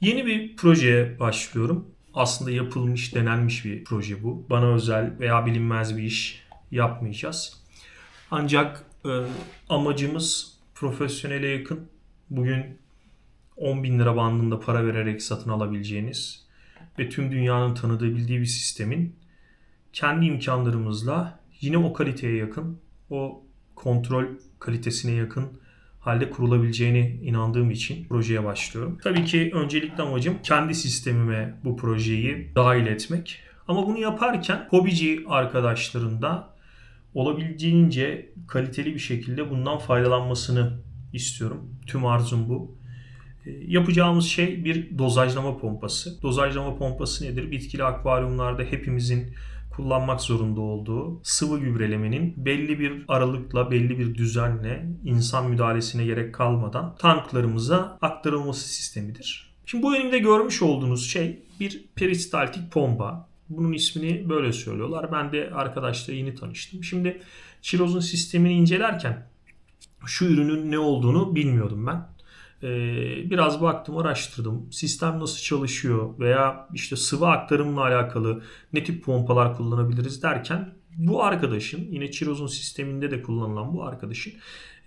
Yeni bir projeye başlıyorum. Aslında yapılmış, denenmiş bir proje bu. Bana özel veya bilinmez bir iş yapmayacağız. Ancak amacımız profesyonele yakın. Bugün 10 bin lira bandında para vererek satın alabileceğiniz ve tüm dünyanın tanıdığı bildiği bir sistemin kendi imkanlarımızla yine o kaliteye yakın, o kontrol kalitesine yakın halde kurulabileceğine inandığım için projeye başlıyorum. Tabii ki öncelikli amacım kendi sistemime bu projeyi dahil etmek. Ama bunu yaparken hobici arkadaşların da olabildiğince kaliteli bir şekilde bundan faydalanmasını istiyorum. Tüm arzum bu. Yapacağımız şey bir dozajlama pompası. Dozajlama pompası nedir? Bitkili akvaryumlarda hepimizin kullanmak zorunda olduğu sıvı gübrelemenin belli bir aralıkla, belli bir düzenle, insan müdahalesine gerek kalmadan tanklarımıza aktarılması sistemidir. Şimdi bu elimde görmüş olduğunuz şey bir peristaltik pompa. Bunun ismini böyle söylüyorlar. Ben de arkadaşla yeni tanıştım. Şimdi Çiroz'un sistemini incelerken şu ürünün ne olduğunu bilmiyordum ben. Biraz baktım, araştırdım. Sistem nasıl çalışıyor veya işte sıvı aktarımla alakalı ne tip pompalar kullanabiliriz derken bu arkadaşın, yine Çiroz'un sisteminde de kullanılan bu arkadaşın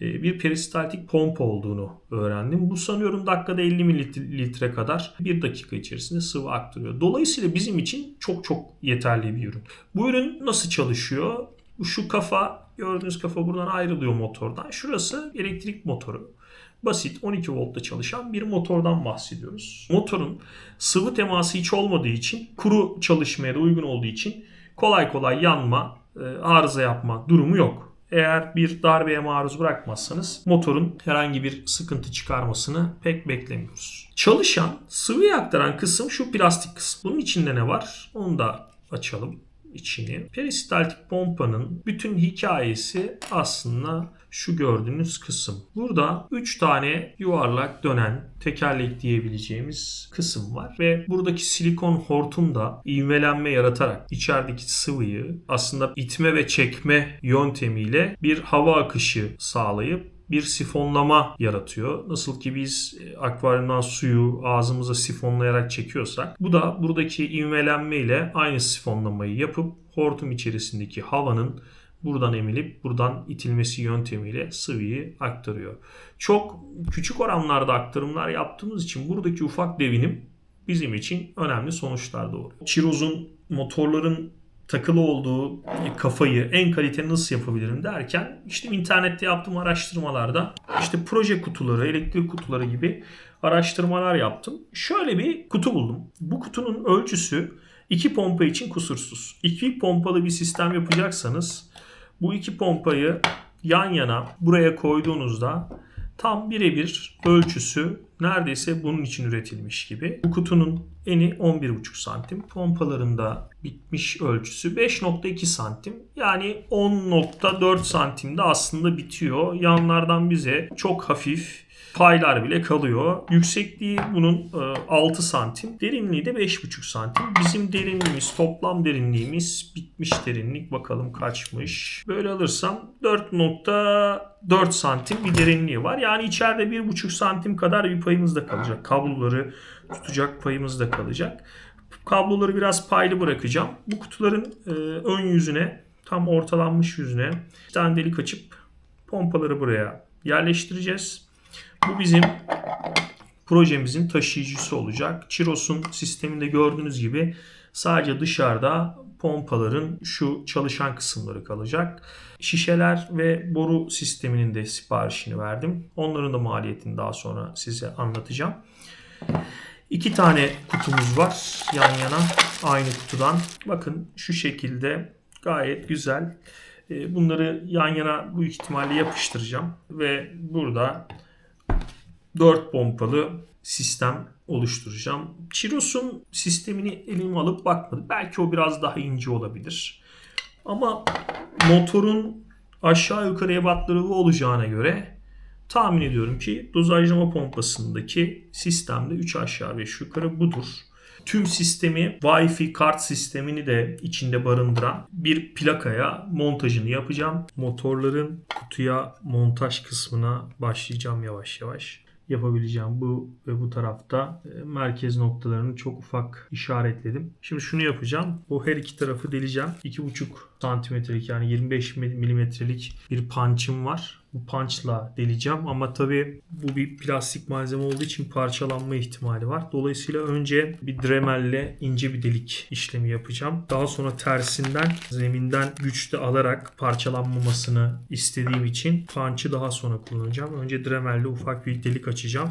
bir peristaltik pompa olduğunu öğrendim. Bu sanıyorum dakikada 50 mililitre kadar bir dakika içerisinde sıvı aktarıyor. Dolayısıyla bizim için çok çok yeterli bir ürün. Bu ürün nasıl çalışıyor? Şu kafa, gördüğünüz kafa buradan ayrılıyor motordan. Şurası elektrik motoru. Basit 12 voltta çalışan bir motordan bahsediyoruz. Motorun sıvı teması hiç olmadığı için, kuru çalışmaya da uygun olduğu için kolay kolay yanma, arıza yapma durumu yok. Eğer bir darbeye maruz bırakmazsanız motorun herhangi bir sıkıntı çıkarmasını pek beklemiyoruz. Çalışan, sıvıyı aktaran kısım şu plastik kısım. Bunun içinde ne var? Onu da açalım içini. Peristaltik pompanın bütün hikayesi aslında şu gördüğünüz kısım. Burada 3 tane yuvarlak dönen tekerlek diyebileceğimiz kısım var ve buradaki silikon hortum da ivmelenme yaratarak içerideki sıvıyı aslında itme ve çekme yöntemiyle bir hava akışı sağlayıp bir sifonlama yaratıyor. Nasıl ki biz akvaryumdan suyu ağzımıza sifonlayarak çekiyorsak, bu da buradaki ivmelenme ile aynı sifonlamayı yapıp hortum içerisindeki havanın buradan emilip buradan itilmesi yöntemiyle sıvıyı aktarıyor. Çok küçük oranlarda aktarımlar yaptığımız için buradaki ufak devinim bizim için önemli sonuçlar doğuruyor. Çiroz'un motorların takılı olduğu kafayı en kaliteli nasıl yapabilirim derken işte internette yaptığım araştırmalarda işte proje kutuları, elektrik kutuları gibi araştırmalar yaptım. Şöyle bir kutu buldum. Bu kutunun ölçüsü 2 pompa için kusursuz. 2 pompalı bir sistem yapacaksanız bu 2 pompayı yan yana buraya koyduğunuzda tam birebir ölçüsü neredeyse bunun için üretilmiş gibi. Bu kutunun eni 11,5 santim. Pompalarında bitmiş ölçüsü 5,2 santim. Yani 10,4 santimde aslında bitiyor. Yanlardan bize çok hafif paylar bile kalıyor. Yüksekliği bunun 6 santim. Derinliği de 5,5 santim. Bizim derinliğimiz, toplam derinliğimiz, bitmiş derinlik bakalım kaçmış. Böyle alırsam 4,4 santim bir derinliği var. Yani içeride 1,5 santim kadar bir payımız da kalacak. Kabloları tutacak payımız da kalacak. Kabloları biraz paylı bırakacağım. Bu kutuların ön yüzüne, tam ortalanmış yüzüne bir tane delik açıp pompaları buraya yerleştireceğiz. Bu bizim projemizin taşıyıcısı olacak. Çiros'un sisteminde gördüğünüz gibi sadece dışarıda pompaların şu çalışan kısımları kalacak. Şişeler ve boru sisteminin de siparişini verdim. Onların da maliyetini daha sonra size anlatacağım. 2 tane kutumuz var yan yana aynı kutudan. Bakın şu şekilde gayet güzel. Bunları yan yana büyük ihtimalle yapıştıracağım ve burada 4 pompalı sistem oluşturacağım. Çiros'un sistemini elime alıp bakmadım. Belki o biraz daha ince olabilir. Ama motorun aşağı yukarı ebatları olacağına göre tahmin ediyorum ki dozajlama pompasındaki sistemde 3 aşağı 5 yukarı budur. Tüm sistemi, Wi-Fi kart sistemini de içinde barındıran bir plakaya montajını yapacağım. Motorların kutuya montaj kısmına başlayacağım yavaş yavaş. yapabileceğim bu ve bu tarafta merkez noktalarını çok ufak işaretledim. Şimdi şunu yapacağım. Bu her iki tarafı deleceğim. 2,5 santimetrelik yani 25 milimetrelik bir punch'ım var. Bu punch'la deleceğim ama tabii bu bir plastik malzeme olduğu için parçalanma ihtimali var. Dolayısıyla önce bir Dremel'le ince bir delik işlemi yapacağım. Daha sonra tersinden, zeminden güçle alarak parçalanmamasını istediğim için punch'ı daha sonra kullanacağım. Önce Dremel'le ufak bir delik açacağım.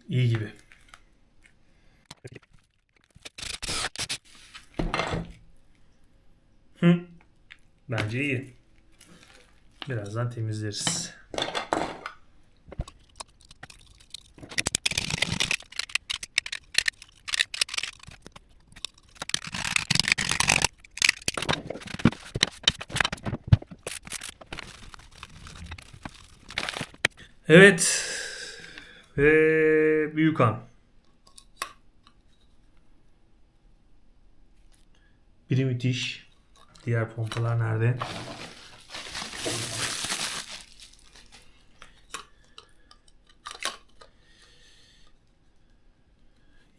İyi gibi. Bence iyi. Birazdan temizleriz. Evet. Ve büyük an. Biri müthiş. Diğer pompalar nerede?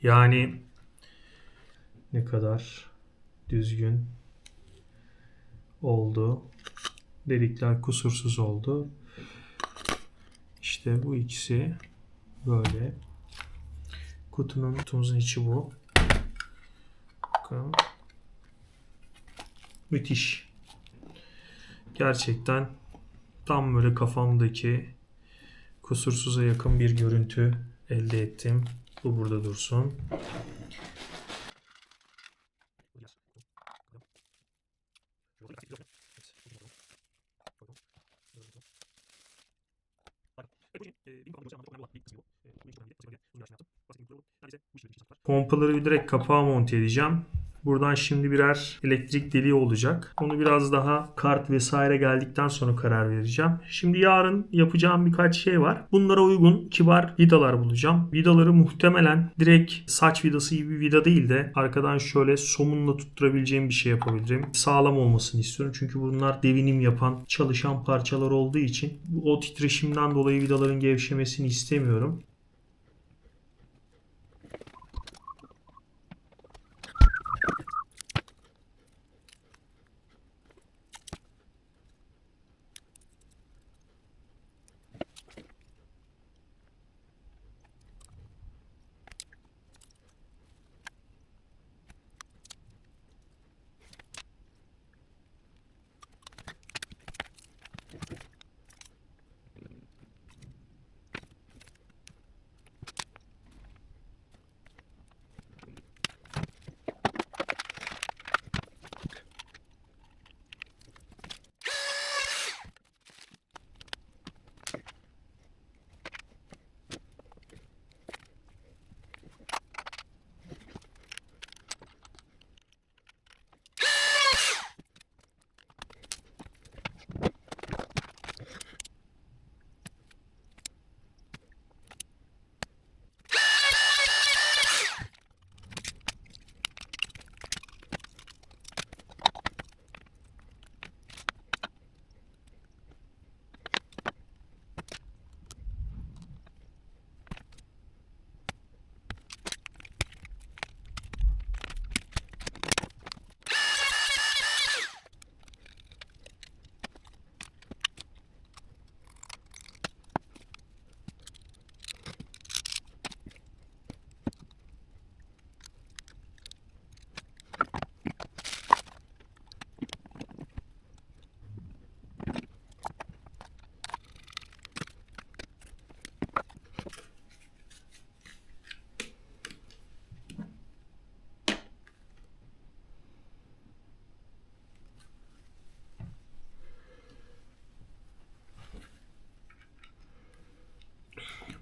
Yani ne kadar düzgün oldu. Delikler kusursuz oldu. İşte bu ikisi böyle. Kutumuzun içi bu. Bakın. Müthiş. Gerçekten tam böyle kafamdaki kusursuza yakın bir görüntü elde ettim. Bu burada dursun. Pompaları direkt kapağa monte edeceğim. Buradan şimdi birer elektrik deliği olacak. Onu biraz daha kart vesaire geldikten sonra karar vereceğim. Şimdi yarın yapacağım birkaç şey var. Bunlara uygun kibar vidalar bulacağım. Vidaları muhtemelen direkt saç vidası gibi bir vida değil de arkadan şöyle somunla tutturabileceğim bir şey yapabilirim. Sağlam olmasını istiyorum. Çünkü bunlar devinim yapan, çalışan parçalar olduğu için o titreşimden dolayı vidaların gevşemesini istemiyorum.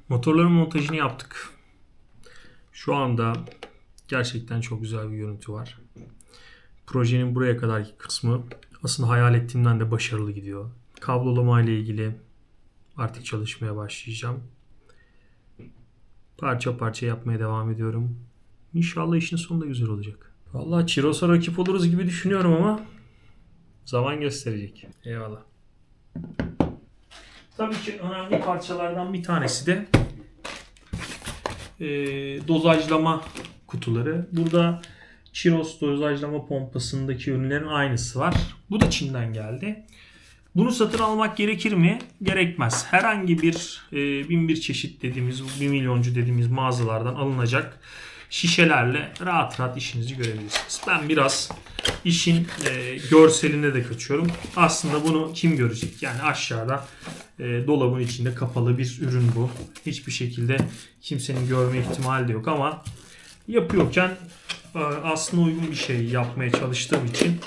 Motorların montajını yaptık. Şu anda gerçekten çok güzel bir görüntü var. Projenin buraya kadarki kısmı aslında hayal ettiğimden de başarılı gidiyor. Kablolama ile ilgili artık çalışmaya başlayacağım. Parça parça yapmaya devam ediyorum. İnşallah işin sonunda güzel olacak. Vallahi Chiros'a rakip oluruz gibi düşünüyorum ama zaman gösterecek. Eyvallah. Tabii ki önemli parçalardan bir tanesi de dozajlama kutuları. Burada Chiros dozajlama pompasındaki ürünlerin aynısı var. Bu da Çin'den geldi. Bunu satın almak gerekir mi? Gerekmez. Herhangi bir bin bir çeşit dediğimiz, 1 milyoncu dediğimiz mağazalardan alınacak şişelerle rahat rahat işinizi görebilirsiniz. Ben biraz işin görseline de kaçıyorum. Aslında bunu kim görecek? Yani aşağıda dolabın içinde kapalı bir ürün bu. Hiçbir şekilde kimsenin görme ihtimali de yok ama yapıyorken aslında uygun bir şey yapmaya çalıştığım için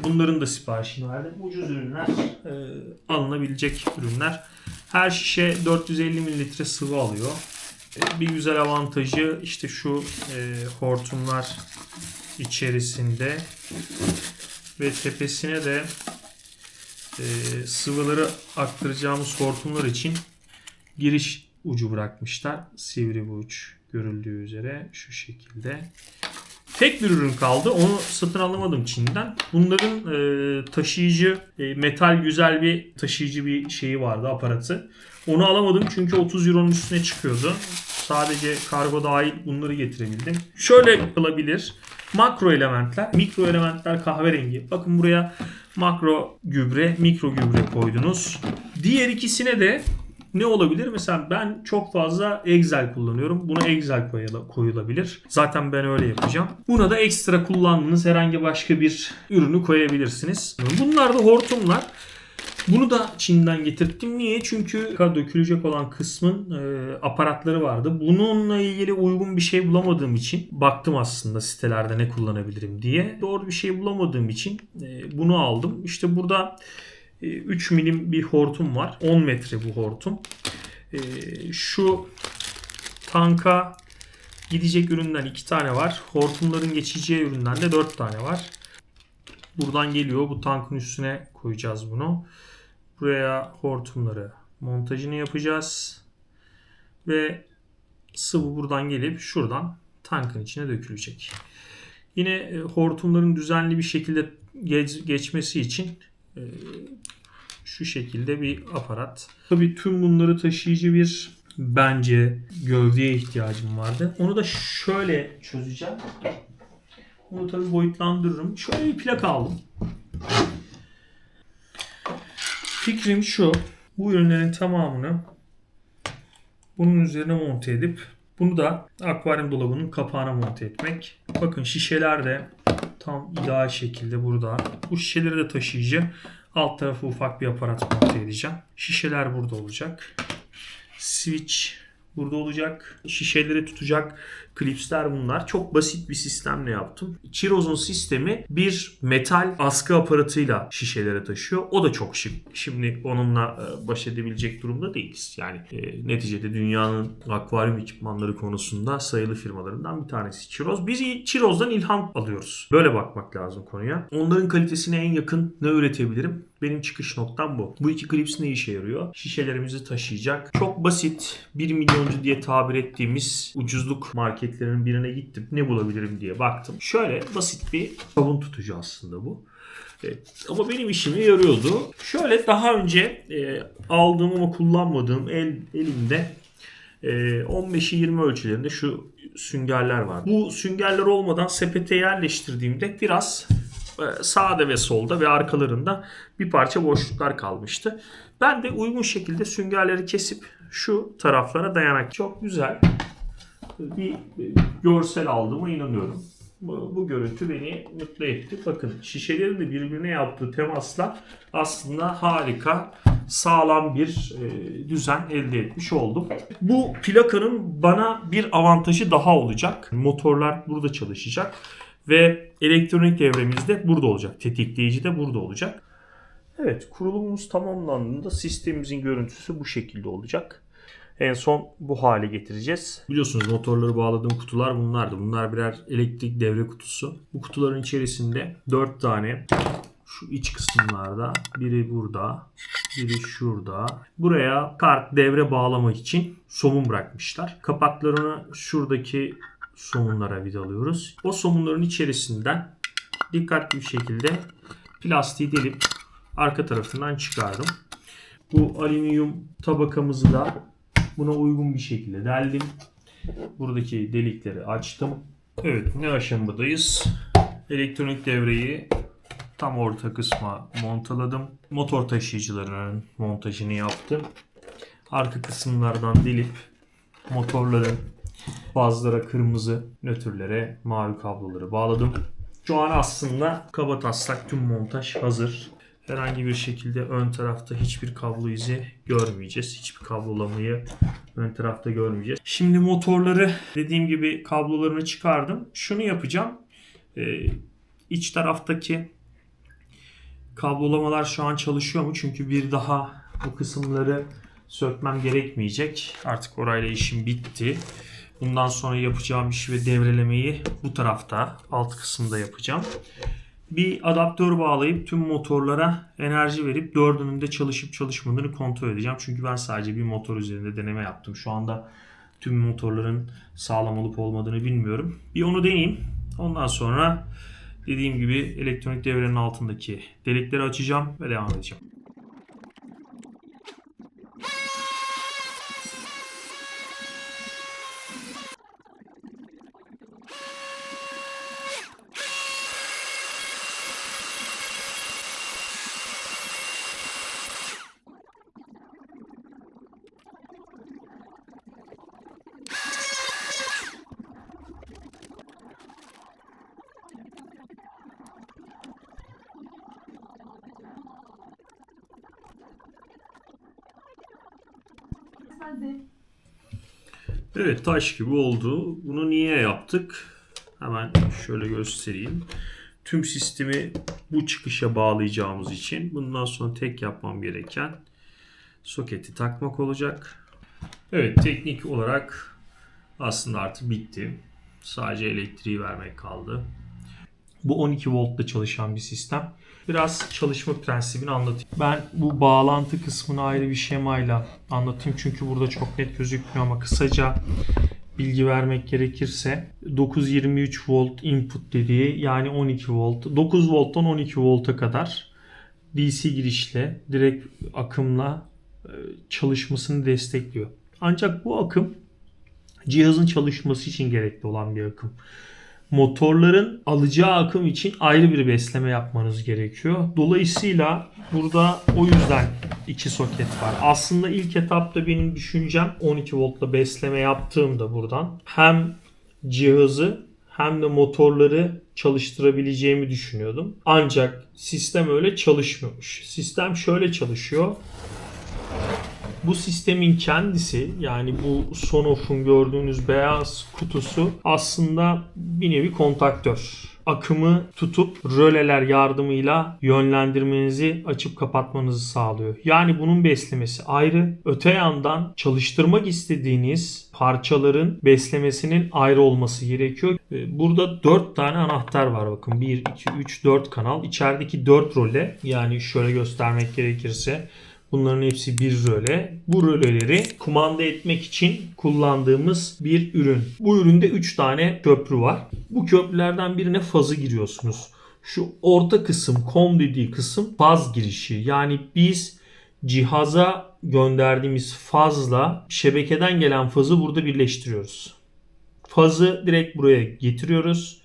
bunların da siparişini verdim. Ucuz ürünler, alınabilecek ürünler. Her şişe 450 mililitre sıvı alıyor. Bir güzel avantajı işte şu hortumlar içerisinde ve tepesine de sıvıları aktaracağımız hortumlar için giriş ucu bırakmışlar. Sivri bu uç görüldüğü üzere şu şekilde. Tek bir ürün kaldı. Onu satın alamadım Çin'den. Bunların taşıyıcı, metal güzel bir taşıyıcı bir şeyi vardı, aparatı. Onu alamadım çünkü 30 euronun üstüne çıkıyordu. Sadece kargo dahil bunları getirebildim. Şöyle yapılabilir. Makro elementler, mikro elementler kahverengi. Bakın buraya makro gübre, mikro gübre koydunuz. Diğer ikisine de ne olabilir? Mesela ben çok fazla Excel kullanıyorum. Buna Excel koyulabilir. Zaten ben öyle yapacağım. Buna da ekstra kullandığınız herhangi başka bir ürünü koyabilirsiniz. Bunlar da hortumlar. Bunu da Çin'den getirttim. Niye? Çünkü dökülecek olan kısmın aparatları vardı. Bununla ilgili uygun bir şey bulamadığım için baktım aslında sitelerde ne kullanabilirim diye. Doğru bir şey bulamadığım için bunu aldım. İşte burada 3 milim bir hortum var. 10 metre bu hortum. Şu tanka gidecek üründen 2 tane var. Hortumların geçeceği üründen de 4 tane var. Buradan geliyor. Bu tankın üstüne koyacağız bunu. Buraya hortumları montajını yapacağız. Ve sıvı buradan gelip şuradan tankın içine dökülecek. Yine hortumların düzenli bir şekilde geçmesi için şu şekilde bir aparat. Tabii tüm bunları taşıyıcı bir bence gövdeye ihtiyacım vardı. Onu da şöyle çözeceğim. Bunu tabii boyutlandırırım. Şöyle bir plaka aldım. Fikrim şu. Bu ürünlerin tamamını bunun üzerine monte edip bunu da akvaryum dolabının kapağına monte etmek. Bakın şişeler de tam ideal şekilde burada. Bu şişeleri de taşıyıcı. Alt tarafı ufak bir aparat monte edeceğim. Şişeler burada olacak. Switch burada olacak. Şişeleri tutacak klipsler bunlar. Çok basit bir sistemle yaptım. Chiros'un sistemi bir metal askı aparatıyla şişelere taşıyor. O da çok şık. Şimdi onunla baş edebilecek durumda değiliz. Yani neticede dünyanın akvaryum ekipmanları konusunda sayılı firmalarından bir tanesi Chiros. Biz Chiros'dan ilham alıyoruz. Böyle bakmak lazım konuya. Onların kalitesine en yakın ne üretebilirim? Benim çıkış noktam bu. Bu iki klips ne işe yarıyor? Şişelerimizi taşıyacak. Çok basit 1 milyoncu diye tabir ettiğimiz ucuzluk marketlerinin birine gittim. Ne bulabilirim diye baktım. Şöyle basit bir sabun tutucu aslında bu. Evet, ama benim işime yarıyordu. Şöyle daha önce aldığım ama kullanmadığım elimde 15'i 20 ölçülerinde şu süngerler var. Bu süngerler olmadan sepete yerleştirdiğimde biraz sağda ve solda ve arkalarında bir parça boşluklar kalmıştı. Ben de uygun şekilde süngerleri kesip şu taraflara dayanak. Çok güzel bir görsel aldığıma inanıyorum. Bu görüntü beni mutlu etti. Bakın şişelerin de birbirine yaptığı temasla aslında harika, sağlam bir düzen elde etmiş oldum. Bu plakanın bana bir avantajı daha olacak. Motorlar burada çalışacak ve elektronik devremiz de burada olacak. Tetikleyici de burada olacak. Evet, kurulumumuz tamamlandığında sistemimizin görüntüsü bu şekilde olacak. En son bu hale getireceğiz. Biliyorsunuz motorları bağladığım kutular bunlardı. Bunlar birer elektrik devre kutusu. Bu kutuların içerisinde 4 tane şu iç kısımlarda, biri burada, biri şurada. Buraya kart devre bağlamak için somun bırakmışlar. Kapaklarını şuradaki somunlara vidalıyoruz. O somunların içerisinden dikkatli bir şekilde plastiği delip arka tarafından çıkardım. Bu alüminyum tabakamızı da buna uygun bir şekilde deldim. Buradaki delikleri açtım. Evet, ne aşamadayız? Elektronik devreyi tam orta kısma montaladım. Motor taşıyıcılarının montajını yaptım. Arka kısımlardan delip motorların bazılara kırmızı, nötrlere mavi kabloları bağladım. Şu an aslında kabataslak tüm montaj hazır. Herhangi bir şekilde ön tarafta hiçbir kablo izi görmeyeceğiz. Hiçbir kablolamayı ön tarafta görmeyeceğiz. Şimdi motorları dediğim gibi kablolarını çıkardım. Şunu yapacağım. İç taraftaki kablolamalar şu an çalışıyor mu? Çünkü bir daha bu kısımları sökmem gerekmeyecek. Artık orayla işim bitti. Bundan sonra yapacağım işi ve devrelemeyi bu tarafta alt kısımda yapacağım. Bir adaptör bağlayıp tüm motorlara enerji verip dördünün de çalışıp çalışmadığını kontrol edeceğim. Çünkü ben sadece bir motor üzerinde deneme yaptım. Şu anda tüm motorların sağlam olup olmadığını bilmiyorum. Bir onu deneyeyim. Ondan sonra dediğim gibi elektronik devrenin altındaki delikleri açacağım ve devam edeceğim. Evet, taş gibi oldu. Bunu niye yaptık? Hemen şöyle göstereyim. Tüm sistemi bu çıkışa bağlayacağımız için bundan sonra tek yapmam gereken soketi takmak olacak. Evet, teknik olarak aslında artık bitti. Sadece elektriği vermek kaldı. Bu 12 voltla çalışan bir sistem. Biraz çalışma prensibini anlatayım. Ben bu bağlantı kısmını ayrı bir şemayla anlatayım. Çünkü burada çok net gözükmüyor ama kısaca bilgi vermek gerekirse 923 volt input dediği, yani 12 volt, 9 volttan 12 volta kadar DC girişle, direkt akımla çalışmasını destekliyor. Ancak bu akım cihazın çalışması için gerekli olan bir akım. Motorların alacağı akım için ayrı bir besleme yapmanız gerekiyor. Dolayısıyla burada o yüzden iki soket var. Aslında ilk etapta benim düşüncem 12 voltla besleme yaptığımda buradan hem cihazı hem de motorları çalıştırabileceğimi düşünüyordum. Ancak sistem öyle çalışmıyormuş. Sistem şöyle çalışıyor. Bu sistemin kendisi, yani bu Sonoff'un gördüğünüz beyaz kutusu aslında bir nevi kontaktör. Akımı tutup röleler yardımıyla yönlendirmenizi, açıp kapatmanızı sağlıyor. Yani bunun beslemesi ayrı. Öte yandan çalıştırmak istediğiniz parçaların beslemesinin ayrı olması gerekiyor. Burada 4 tane anahtar var. Bakın 1, 2, 3, 4 kanal. İçerideki 4 röle, yani şöyle göstermek gerekirse bunların hepsi bir röle. Bu röleleri kumanda etmek için kullandığımız bir ürün. Bu üründe 3 tane köprü var. Bu köprülerden birine fazı giriyorsunuz. Şu orta kısım, COM dediği kısım faz girişi. Yani biz cihaza gönderdiğimiz fazla şebekeden gelen fazı burada birleştiriyoruz. Fazı direkt buraya getiriyoruz.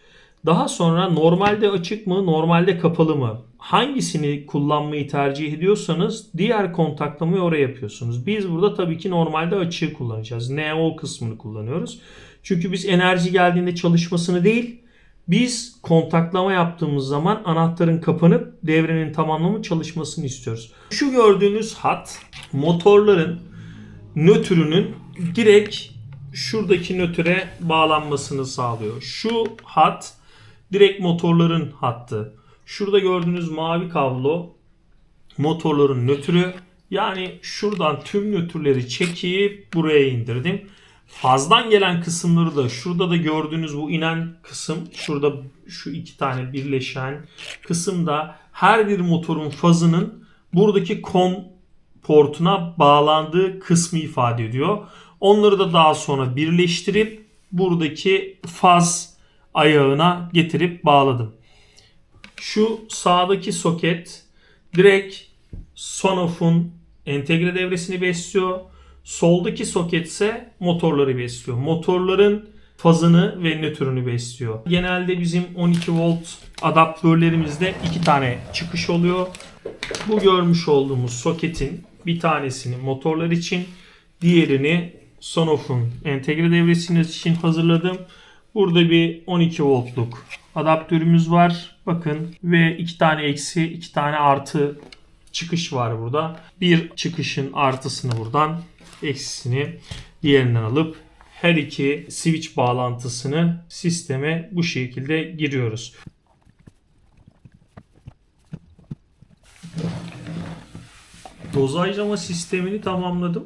Daha sonra normalde açık mı, normalde kapalı mı? Hangisini kullanmayı tercih ediyorsanız diğer kontaklamayı oraya yapıyorsunuz. Biz burada tabii ki normalde açığı kullanacağız. NO kısmını kullanıyoruz. Çünkü biz enerji geldiğinde çalışmasını değil, biz kontaklama yaptığımız zaman anahtarın kapanıp devrenin tamamlanıp çalışmasını istiyoruz. Şu gördüğünüz hat motorların nötrünün direkt şuradaki nötre bağlanmasını sağlıyor. Şu hat direkt motorların hattı. Şurada gördüğünüz mavi kablo motorların nötrü. Yani şuradan tüm nötrleri çekip buraya indirdim. Fazdan gelen kısımları da şurada da gördüğünüz bu inen kısım, şurada şu iki tane birleşen kısımda her bir motorun fazının buradaki COM portuna bağlandığı kısmı ifade ediyor. Onları da daha sonra birleştirip buradaki faz ayağına getirip bağladım. Şu sağdaki soket direkt Sonoff'un entegre devresini besliyor. Soldaki soket ise motorları besliyor. Motorların fazını ve nötrünü besliyor. Genelde bizim 12 volt adaptörlerimizde 2 tane çıkış oluyor. Bu görmüş olduğumuz soketin bir tanesini motorlar için, diğerini Sonoff'un entegre devresiniz için hazırladım. Burada bir 12 voltluk adaptörümüz var. Bakın ve 2 tane eksi, 2 tane artı çıkış var burada. Bir çıkışın artısını buradan, eksisini diğerinden alıp her iki switch bağlantısını sisteme bu şekilde giriyoruz. Dozajlama sistemini tamamladım.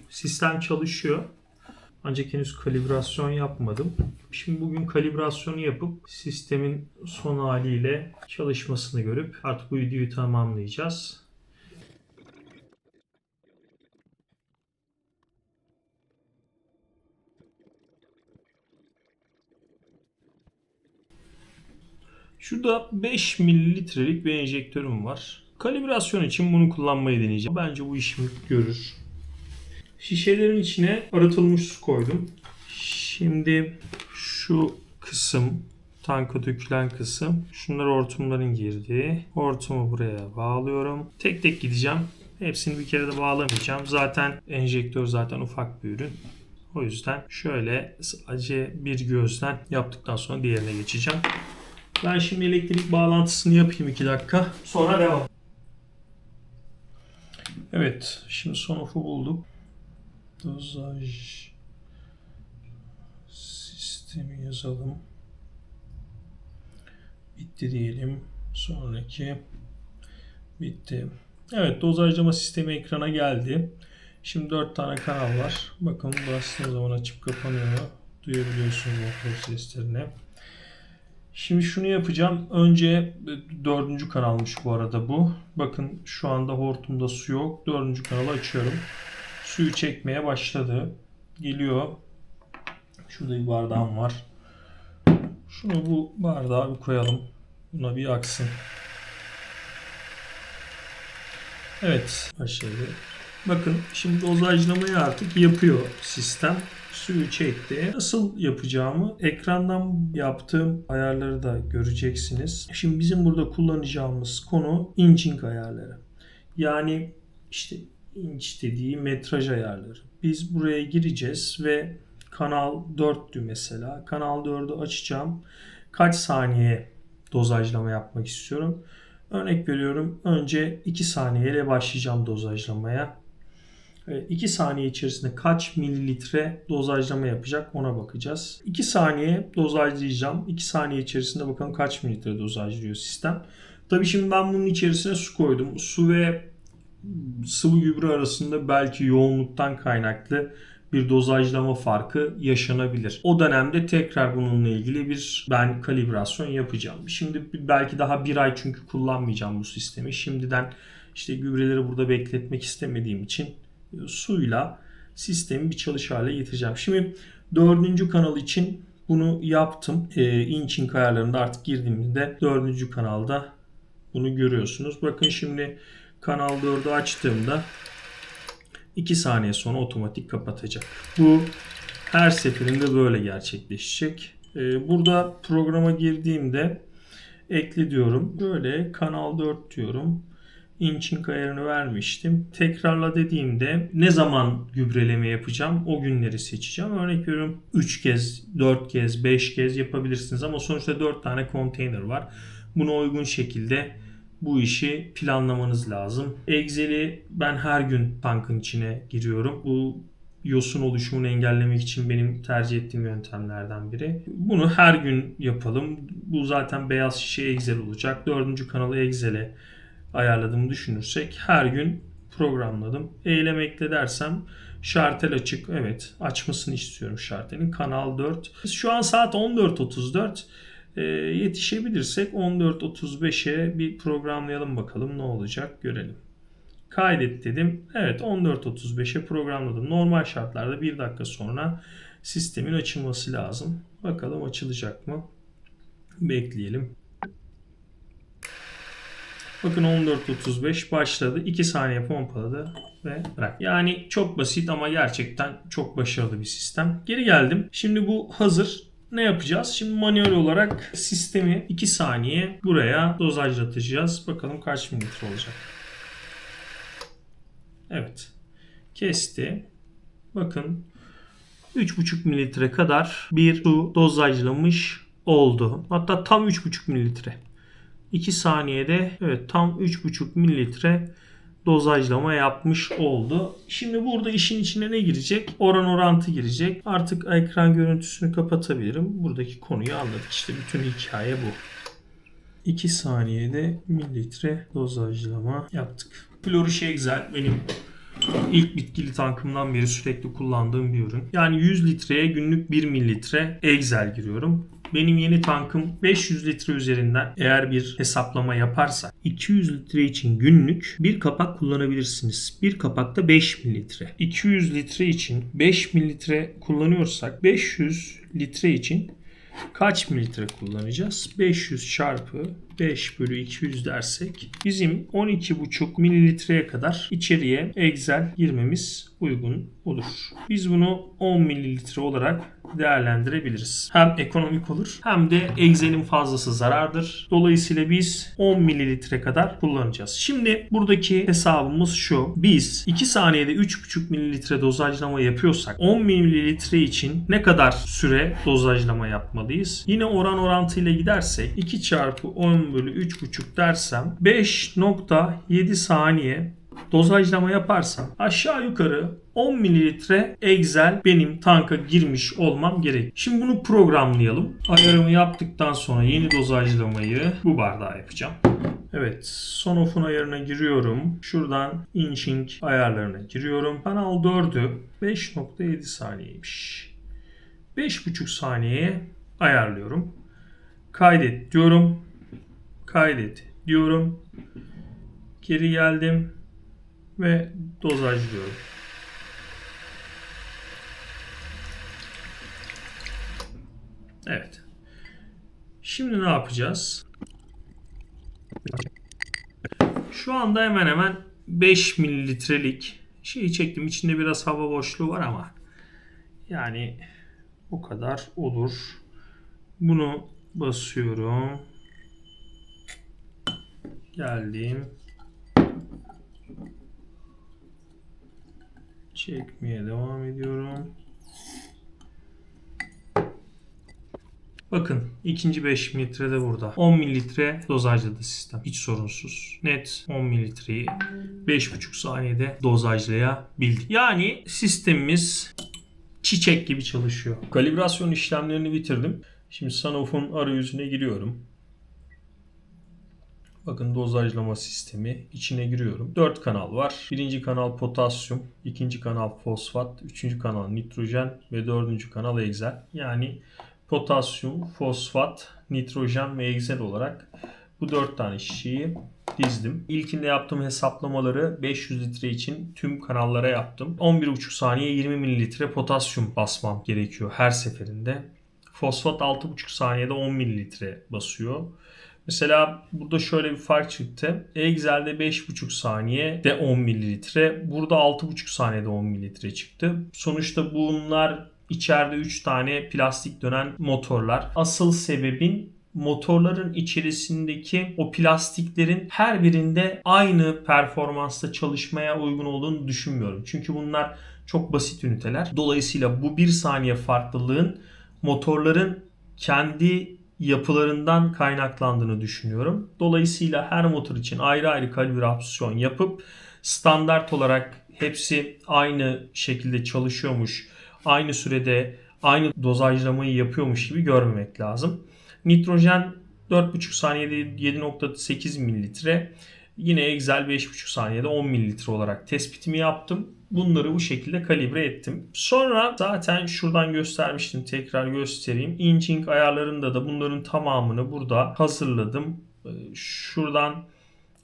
Sistem çalışıyor. Ancak henüz kalibrasyon yapmadım. Şimdi bugün kalibrasyonu yapıp sistemin son haliyle çalışmasını görüp artık bu videoyu tamamlayacağız. Şurada 5 mililitrelik bir enjektörüm var. Kalibrasyon için bunu kullanmayı deneyeceğim. Bence bu işimi görür. Şişelerin içine arıtılmış su koydum. Şimdi şu kısım, tanka dökülen kısım, şunlar hortumların girdiği. Hortumu buraya bağlıyorum. Tek tek gideceğim. Hepsini bir kere de bağlamayacağım. Zaten enjektör zaten ufak bir ürün. O yüzden şöyle sadece bir gözden yaptıktan sonra diğerine geçeceğim. Ben şimdi elektrik bağlantısını yapayım 2 dakika. Sonra devam. Evet, şimdi Sonoff'u bulduk. Dozaj sistemi yazalım. Bitti diyelim. Sonraki bitti. Evet, dozajlama sistemi ekrana geldi. Şimdi 4 tane kanal var. Bakın bastığınız zaman açıp kapanıyor. Duyabiliyorsunuz motor seslerini. Şimdi şunu yapacağım. Önce 4. kanalmış bu arada bu. Bakın şu anda hortumda su yok. 4. kanalı açıyorum. Suyu çekmeye başladı. Geliyor. Şurada bir bardağım var. Şunu bu bardağa bir koyalım. Buna bir aksın. Evet. Başladı. Bakın şimdi dozajlamayı artık yapıyor sistem. Suyu çekti. Nasıl yapacağımı ekrandan yaptığım ayarları da göreceksiniz. Şimdi bizim burada kullanacağımız konu inching ayarları. Yani işte inç dediği metraj ayarları. Biz buraya gireceğiz ve kanal 4'tü mesela. Kanal 4'ü açacağım. Kaç saniye dozajlama yapmak istiyorum. Örnek veriyorum. Önce 2 saniyeyle başlayacağım dozajlamaya. 2 saniye içerisinde kaç mililitre dozajlama yapacak ona bakacağız. 2 saniye dozajlayacağım. 2 saniye içerisinde bakalım kaç mililitre dozajlıyor sistem. Tabii şimdi ben bunun içerisine su koydum. Su ve sıvı gübre arasında belki yoğunluktan kaynaklı bir dozajlama farkı yaşanabilir. O dönemde tekrar bununla ilgili ben kalibrasyon yapacağım. Şimdi belki daha bir ay çünkü kullanmayacağım bu sistemi. Şimdiden işte gübreleri burada bekletmek istemediğim için suyla sistemi bir çalış hale getireceğim. Şimdi 4. kanal için bunu yaptım. Inching ayarlarında artık girdiğimizde 4. kanalda bunu görüyorsunuz. Bakın şimdi kanal 4'ü açtığımda 2 saniye sonra otomatik kapatacak. Bu her seferinde böyle gerçekleşecek. Burada programa girdiğimde ekle diyorum. Böyle kanal 4 diyorum. Inching ayarını vermiştim. Tekrarla dediğimde ne zaman gübreleme yapacağım o günleri seçeceğim. Örnek veriyorum 3 kez, 4 kez, 5 kez yapabilirsiniz ama sonuçta 4 tane konteyner var. Buna uygun şekilde bu işi planlamanız lazım. Excel'i ben her gün tankın içine giriyorum. Bu yosun oluşumunu engellemek için benim tercih ettiğim yöntemlerden biri. Bunu her gün yapalım. Bu zaten beyaz şişe Excel olacak. 4. kanalı Excel'e ayarladığımı düşünürsek her gün programladım. Eylem ekle dersem şartel açık. Evet, açmasını istiyorum şartelin. Kanal 4. Biz şu an saat 14.34. Yetişebilirsek 14.35'e bir programlayalım bakalım ne olacak görelim. Kaydet dedim. Evet, 14.35'e programladım. Normal şartlarda 1 dakika sonra sistemin açılması lazım. Bakalım açılacak mı? Bekleyelim. Bakın 14.35 başladı. 2 saniye pompaladı ve bırak. Yani çok basit ama gerçekten çok başarılı bir sistem. Geri geldim. Şimdi bu hazır. Ne yapacağız? Şimdi manuel olarak sistemi 2 saniye buraya dozajlatacağız. Bakalım kaç mililitre olacak. Evet. Kesti. Bakın 3,5 mililitre kadar bir su dozajlamış oldu. Hatta tam 3,5 mililitre. 2 saniyede evet tam 3,5 mililitre dozajlama yapmış oldu. Şimdi burada işin içine ne girecek? Oran orantı girecek. Artık ekran görüntüsünü kapatabilirim. Buradaki konuyu anladık. İşte bütün hikaye bu. 2 saniyede mililitre dozajlama yaptık. Flourish Excel benim İlk bitkili tankımdan beri sürekli kullandığım bir ürün. Yani 100 litreye günlük 1 mililitre Excel giriyorum. Benim yeni tankım 500 litre üzerinden eğer bir hesaplama yaparsak 200 litre için günlük bir kapak kullanabilirsiniz. Bir kapakta 5 mililitre. 200 litre için 5 mililitre kullanıyorsak 500 litre için kaç mililitre kullanacağız? 500 çarpı 5 bölü 200 dersek bizim 12,5 mililitreye kadar içeriye Excel girmemiz uygun olur. Biz bunu 10 mililitre olarak değerlendirebiliriz. Hem ekonomik olur hem de Excel'in fazlası zarardır. Dolayısıyla biz 10 mililitre kadar kullanacağız. Şimdi buradaki hesabımız şu. Biz 2 saniyede 3,5 mililitre dozajlama yapıyorsak 10 mililitre için ne kadar süre dozajlama yapmalıyız? Yine oran orantıyla gidersek 2 çarpı 10 bölü 3,5 dersem 5,7 saniye dozajlama yaparsam aşağı yukarı 10 mililitre Excel benim tanka girmiş olmam gerek. Şimdi bunu programlayalım. Ayarımı yaptıktan sonra yeni dozajlamayı bu bardağa yapacağım. Evet, son off'un ayarına giriyorum. Şuradan inching ayarlarına giriyorum. Kanal 4'ü 5,7 saniyeymiş. 5,5 saniyeye ayarlıyorum. Kaydet diyorum. Kaydet diyorum. Geri geldim ve dozajlıyorum. Evet. Şimdi ne yapacağız? Şu anda hemen hemen 5 mililitrelik şeyi çektim. İçinde biraz hava boşluğu var ama yani o kadar olur. Bunu basıyorum. Geldim. Çekmeye devam ediyorum. Bakın ikinci 5 mililitre de burada. 10 mililitre dozajladı sistem. Hiç sorunsuz. Net 10 mililitreyi 5,5 saniyede dozajlayabildik. Yani sistemimiz çiçek gibi çalışıyor. Kalibrasyon işlemlerini bitirdim. Şimdi Sanofi'nin arayüzüne giriyorum. Bakın dozajlama sistemi içine giriyorum. 4 kanal var. Birinci kanal potasyum, ikinci kanal fosfat, üçüncü kanal nitrojen ve dördüncü kanal Excel. Yani potasyum, fosfat, nitrojen ve Excel olarak bu 4 tane şişeyi dizdim. İlkinde yaptığım hesaplamaları 500 litre için tüm kanallara yaptım. 11,5 saniye 20 mililitre potasyum basmam gerekiyor her seferinde. Fosfat 6,5 saniyede 10 mililitre basıyor. Mesela burada şöyle bir fark çıktı. Excel'de 5,5 saniyede 10 mililitre. Burada 6,5 saniyede 10 mililitre çıktı. Sonuçta bunlar içeride 3 tane plastik dönen motorlar. Asıl sebebin motorların içerisindeki o plastiklerin her birinde aynı performansta çalışmaya uygun olduğunu düşünmüyorum. Çünkü bunlar çok basit üniteler. Dolayısıyla bu 1 saniye farklılığın motorların kendi yapılarından kaynaklandığını düşünüyorum. Dolayısıyla her motor için ayrı ayrı kalibrasyon yapıp standart olarak hepsi aynı şekilde çalışıyormuş, aynı sürede aynı dozajlamayı yapıyormuş gibi görmemek lazım. Nitrojen 4,5 saniyede 7,8 mililitre. Yine Excel 5,5 saniyede 10 mililitre olarak tespitimi yaptım. Bunları bu şekilde kalibre ettim. Sonra zaten şuradan göstermiştim. Tekrar göstereyim. Inching ayarlarında da bunların tamamını burada hazırladım. Şuradan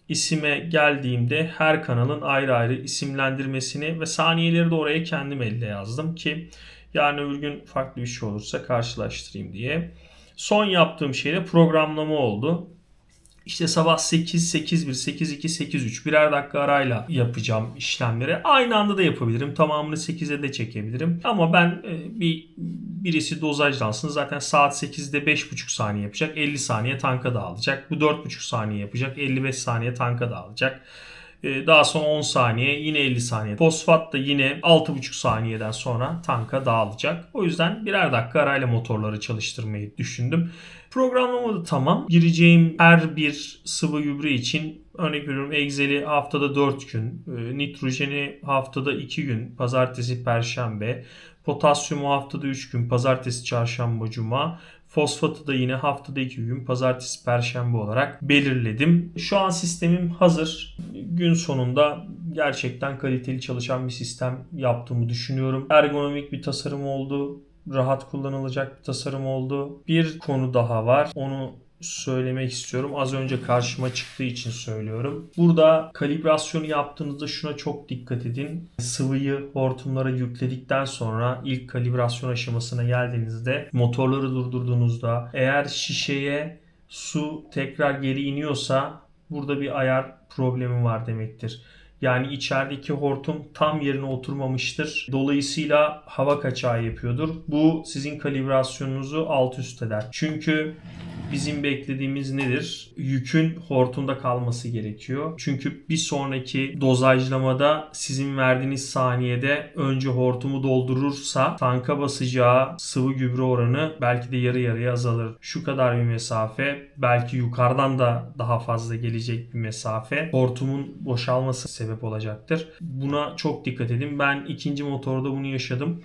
isime geldiğimde her kanalın ayrı ayrı isimlendirmesini ve saniyeleri de oraya kendim elde yazdım ki yarın öbür gün farklı bir şey olursa karşılaştırayım diye. Son yaptığım şey de programlama oldu. İşte sabah 8, 8.1, 8.2, 8.3 birer dakika arayla yapacağım işlemleri. Aynı anda da yapabilirim. Tamamını 8'e de çekebilirim. Ama ben birisi dozajlansın. Zaten saat 8'de 5,5 saniye yapacak. 50 saniye tanka dağılacak. Bu 4,5 saniye yapacak. 55 saniye tanka dağılacak. Daha sonra 10 saniye, yine 50 saniye. Fosfat da yine 6,5 saniyeden sonra tanka dağılacak. O yüzden birer dakika arayla motorları çalıştırmayı düşündüm. Programlama da tamam. Gireceğim her bir sıvı gübre için örnek veriyorum Excel'i haftada 4 gün, nitrojeni haftada 2 gün, pazartesi, perşembe, potasyumu haftada 3 gün, pazartesi, çarşamba, cuma, fosfatı da yine haftada 2 gün, pazartesi, perşembe olarak belirledim. Şu an sistemim hazır. Gün sonunda gerçekten kaliteli çalışan bir sistem yaptığımı düşünüyorum. Ergonomik bir tasarım oldu. Rahat kullanılacak bir tasarım oldu. Bir konu daha var. Onu söylemek istiyorum. Az önce karşıma çıktığı için söylüyorum. Burada kalibrasyonu yaptığınızda şuna çok dikkat edin. Sıvıyı hortumlara yükledikten sonra ilk kalibrasyon aşamasına geldiğinizde motorları durdurduğunuzda eğer şişeye su tekrar geri iniyorsa burada bir ayar problemi var demektir. Yani içerideki hortum tam yerine oturmamıştır. Dolayısıyla hava kaçağı yapıyordur. Bu sizin kalibrasyonunuzu alt üst eder. Çünkü bizim beklediğimiz nedir? Yükün hortumda kalması gerekiyor. Çünkü bir sonraki dozajlamada sizin verdiğiniz saniyede önce hortumu doldurursa tanka basacağı sıvı gübre oranı belki de yarı yarıya azalır. Şu kadar bir mesafe, belki yukarıdan da daha fazla gelecek bir mesafe hortumun boşalması sebep olacaktır. Buna çok dikkat edin. Ben ikinci motorda bunu yaşadım.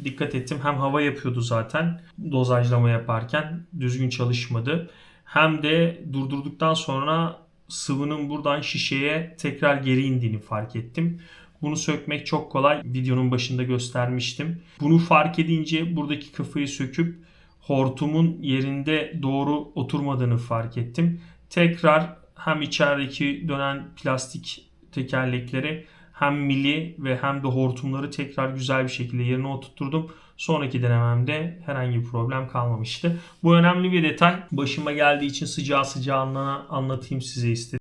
Dikkat ettim. Hem hava yapıyordu zaten dozajlama yaparken düzgün çalışmadı. Hem de durdurduktan sonra sıvının buradan şişeye tekrar geri indiğini fark ettim. Bunu sökmek çok kolay. Videonun başında göstermiştim. Bunu fark edince buradaki kafayı söküp hortumun yerinde doğru oturmadığını fark ettim. Tekrar hem içerideki dönen plastik tekerlekleri hem mili ve hem de hortumları tekrar güzel bir şekilde yerine oturtturdum. Sonraki denememde herhangi bir problem kalmamıştı. Bu önemli bir detay. Başıma geldiği için sıcağı sıcağına anlatayım size istedim.